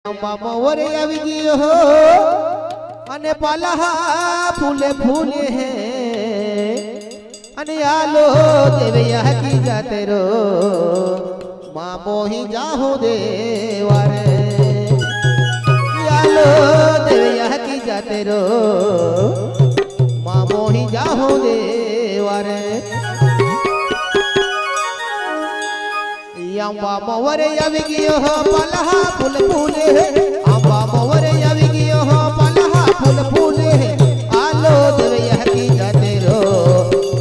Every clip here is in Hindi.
मोर આવી ગયો અને પાલહા ફૂલે ફૂલે હે અને આલો દેવયા કી જાતે રો માં મોહી જાહો દેવારે આલો દેવયા કી જાતે રો માં મોહી જાહો દેવારે अंबा मोवरे આવી ગયો પાલહા ફૂલ ફૂલે अंबा मोवरे આવી ગયો પાલહા ફૂલ ફૂલે આલો દેવયા કી જાતે રો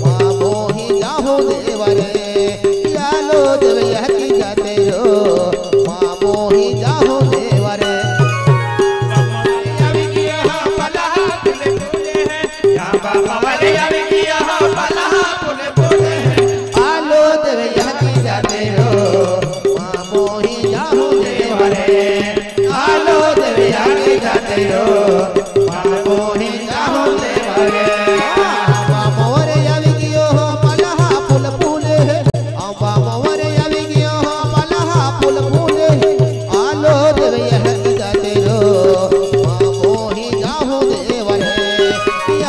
માં મોહી જાહો દેવારે આલો દેવયા કી જાતે રો માં મોહી જાહો દેવારે આવી ગયો પાલહા ફૂલ ફૂલે अंबा मोवरे આવી ગયો પાલહા ફૂલ ફૂલે આલો દેવયા કી જાતે રો जाते रो मां मोही जाहो देवारे अंबा मोवरे આવી ગયો પાલહા ફૂલ ફૂલે अंबा मोवरे આવી ગયો પાલહા ફૂલ ફૂલે આલો દેવયા કી જાતે રો માं મોહી જાહો દેવારે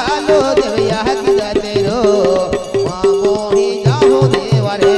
આલો દેવયા કી જાતે રો માं મોહી જાહો દેવારે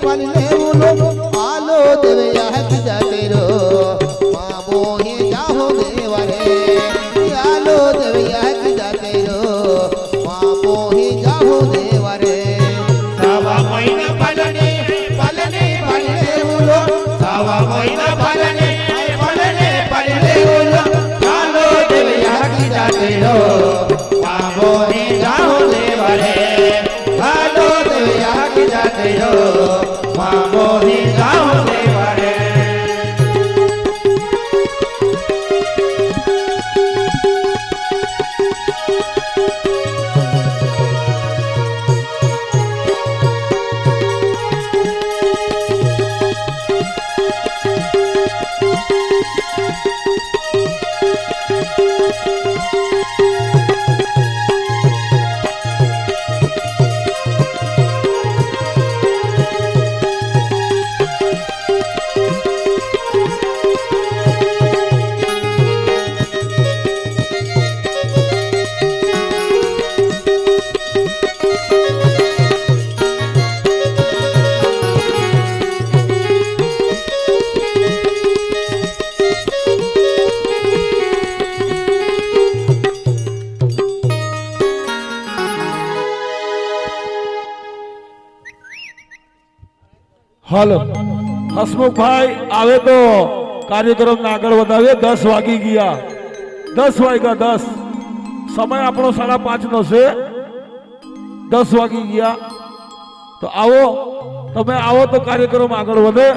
पालने बोलो आलो देवया की जाते रो मां मोही जाहो देवारे आलो देवया की जाते रो मां मोही जाहो देवारे सावा महीना पालने पालने पालने बोलो सावा महीना पालने पालने पालने बोलो आलो देवया की जाते रो मां मोही जाहो देवारे आलो देवया की जाते रो मां मोही जाहो देवारे हेलो हसमुख भाई आवे तो कार्यक्रम ने आगे बढ़ावे 10 वागी गया 10 वाग्या 10 समय आपनो 5:30 नो से 10 वागी गया तो आओ तमे आओ तो कार्यक्रम आगे बढ़े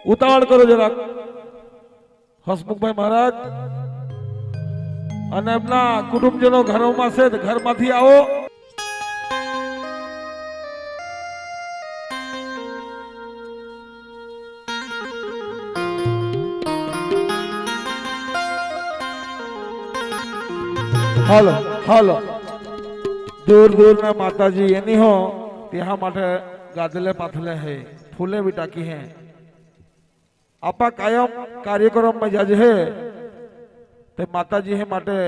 उतावल करो जरा हसमुख भाई महाराज અને એમના કુટુંબજનો ઘરોમાં છે ઘરમાંથી આવો हेलो हेलो दूर दूर ना माताजी एनी हो त्या माटे गादले पाथले है फूले भी टाकी है आपा कायम कार्यक्रम में जाज है ते माताजी है माटे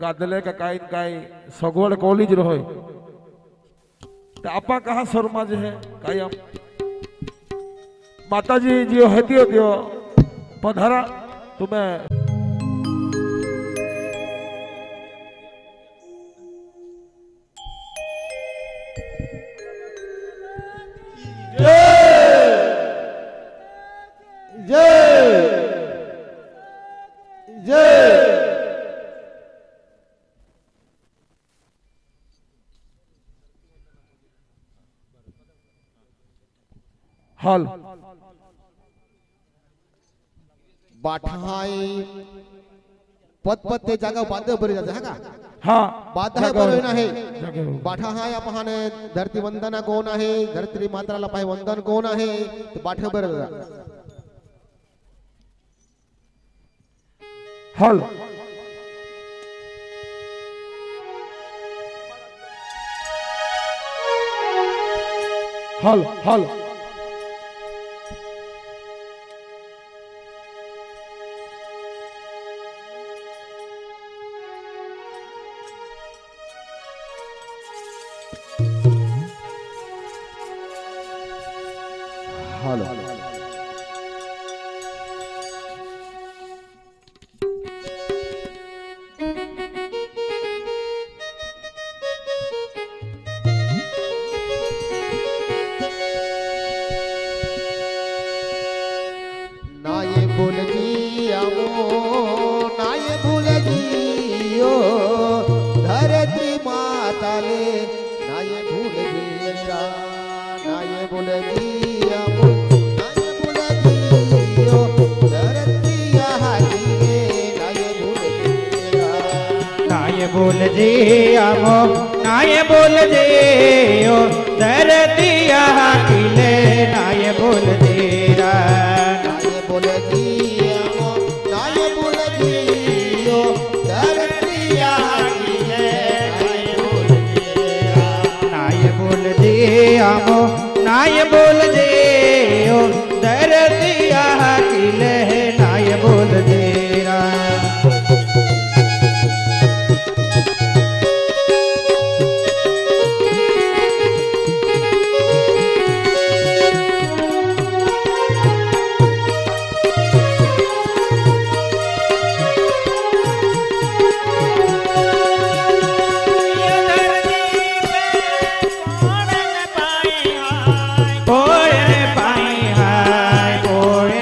गादले का काई सगवड़ कॉलेज रहो ते आपा कहा शर्मा जे है कायम माताजी जियो हेतियो दियो पधारा तुम्हें हाल बाठाई पद पद ते जागा बांध बरे जाते है का हाँ बाधा है बरे ना है बाठा हाय अपहाने धरती वंदना कोण आहे धरती मात्राला पाय वंदन कोण आहे ते बाठा बरे जाता हाल हाल हाल हेलो ना ये भूल जी आओ ना ये भूल जी ओ धरती माता ले ना ये भूल जी मेरा ना ये भूल जी आओ ना ये भूल जी ओ धरती यहाँ की ना ये भूल जी मेरा ना ये बोल जे आमो ना ये बोल जे ओ धरती यहाँ किले ना ये बोल जेरा ना ये भूल जी आओ ना ये भूल जी ओ धरती यहाँ की ना ये बोल जे आमो ना ये बोल जे ओ धरती यहाँ किले ना ये बोल जेरा कोई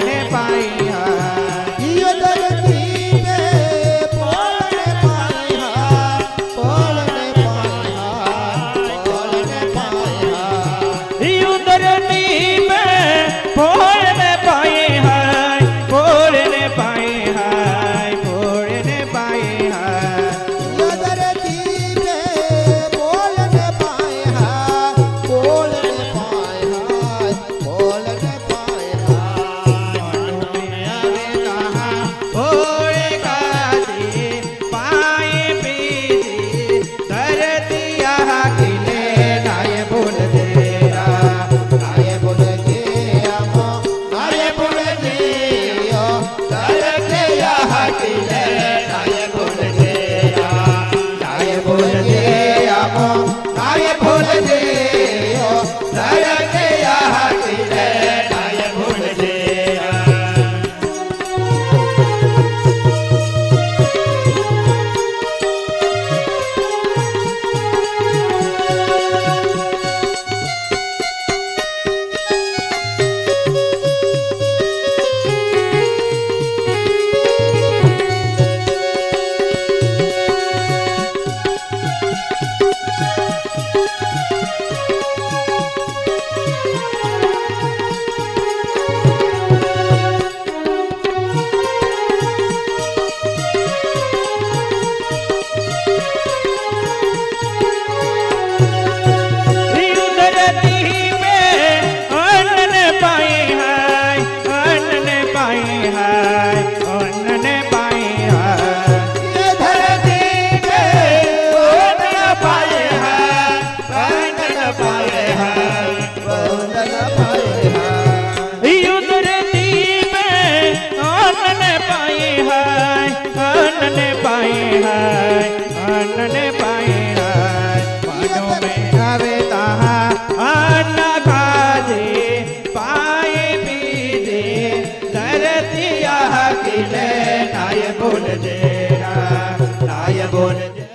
किले नाय बोल जे नाय बोल जे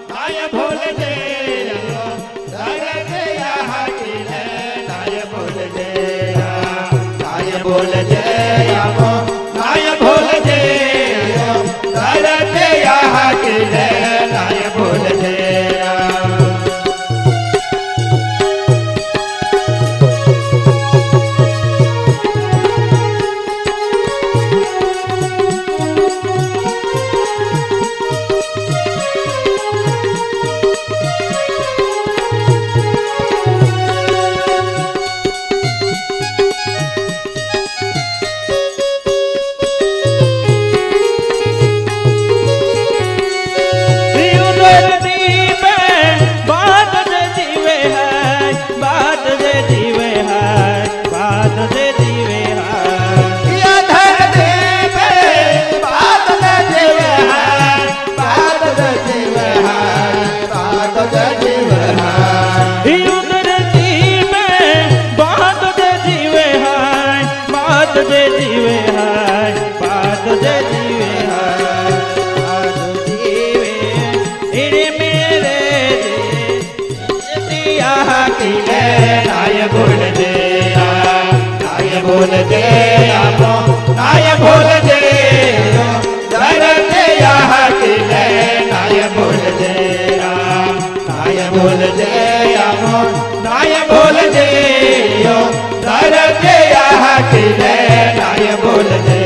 नाय बोल जे धरती यहाँ किले नाय बोल जे नाय बोल जे नाय बोल जे धरती यहाँ किले नाय बोल जे नाय बोल जे नाय बोल जे नाय बोल जे धरती यहाँ किले नाय बोल जे नाय बोल जे नाय बोल जे धरती यहाँ किले नाय बोल जे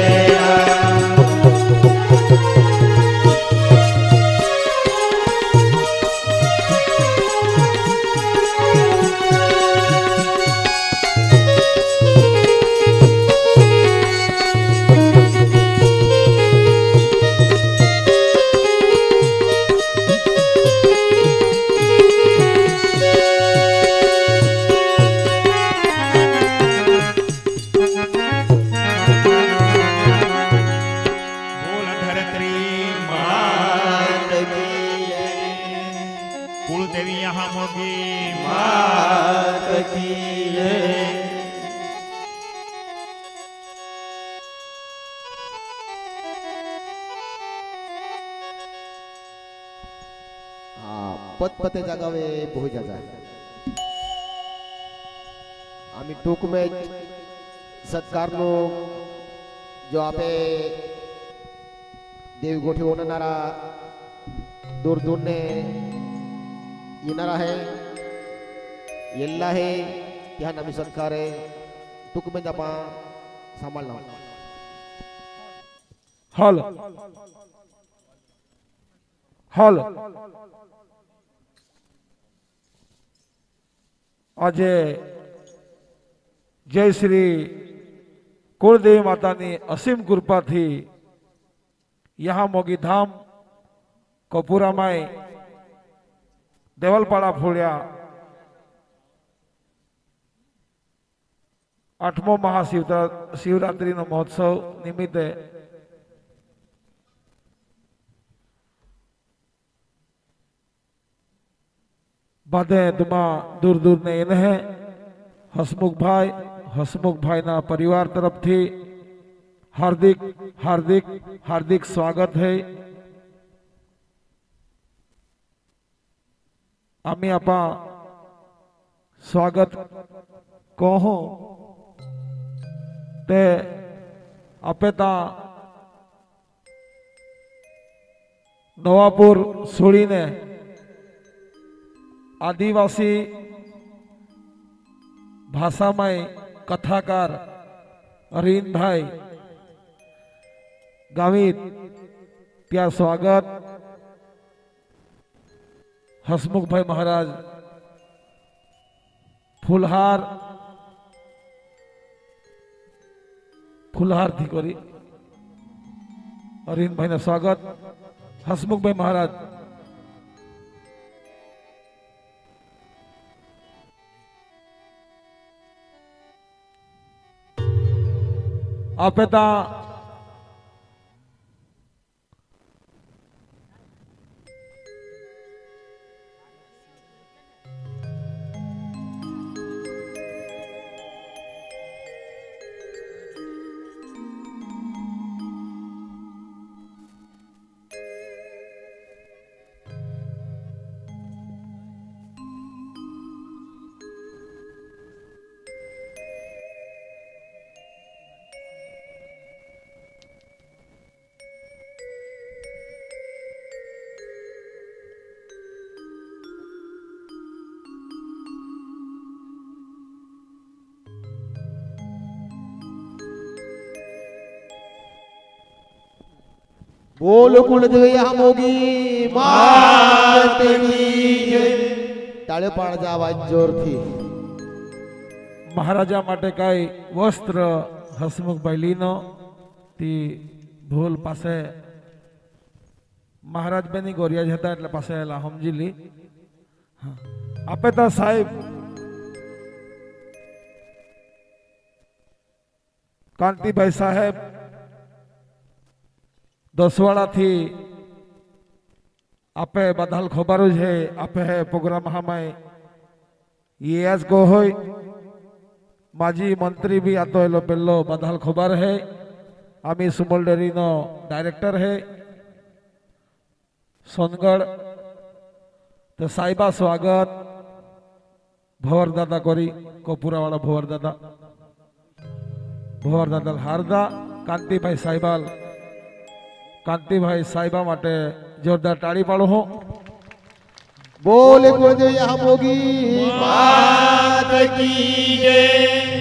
कुलदेवी यहाँ मोगी मात की पतपते जागावे पोहे जाजा आम्ही टूक में सत्कार नो जो आपे देवगोठी होणारा दूर दूर ने येणारा आहे येल्ला आहे त्या नमी सत्कार आहे टूक में जापा सांभाळना हॉल हॉल આજે જય શ્રી કુળદેવી માતાની અસીમ કૃપાથી यहाँ मोगी धाम कपूरा माई देवलपाड़ा फोड़िया 8मो महाशिवरात्रि नो महोत्सव निमित्ते बाधे तुमा दूर दूर ने इन्हें हसमुख भाई ना परिवार तरफ थी हार्दिक हार्दिक हार्दिक स्वागत है। आम्ही आपा स्वागत कहो ते आपे ता नवापुर सोड़ी ने आदिवासी भाषा में कथाकार अरविंद भाई गावित त्या स्वागत हसमुख भाई महाराज फुलहार थी करी अरविंद भाई ने स्वागत हसमुख भाई महाराज आपे ता બોલ કુળદેવી મોગી માત કી જય તાળે પાડજા અવાજ જોરથી મહારાજા માટે કાંઈ વસ્ત્ર હસમુખભાઈ લીનો તી ભૂલ પાસે મહારાજ બેની ગોરિયા જ હતા એટલે પાસે એલા સમજી લી આપે તો સાહેબ કાંતિભાઈ સાહેબ દસવાડાથી આપે બધાલ ખબર જ હે આપે પ્રોગ્રામ હમાય યસ ગો હોય માજી મંત્રી બી આતો એલો પેલો બધાલ ખબર હે આમી સુમલ ડેરી નો ડાયરેક્ટર હે સોનગઢ तो साहिबा स्वागत भवर दादा कोरी कोपुरा वाला भवर दादा हारदा कांति भाई साहिबा माटे जोरदार ताड़ी पाड़ो हो बोल कुलदेवी मोगी मात की जय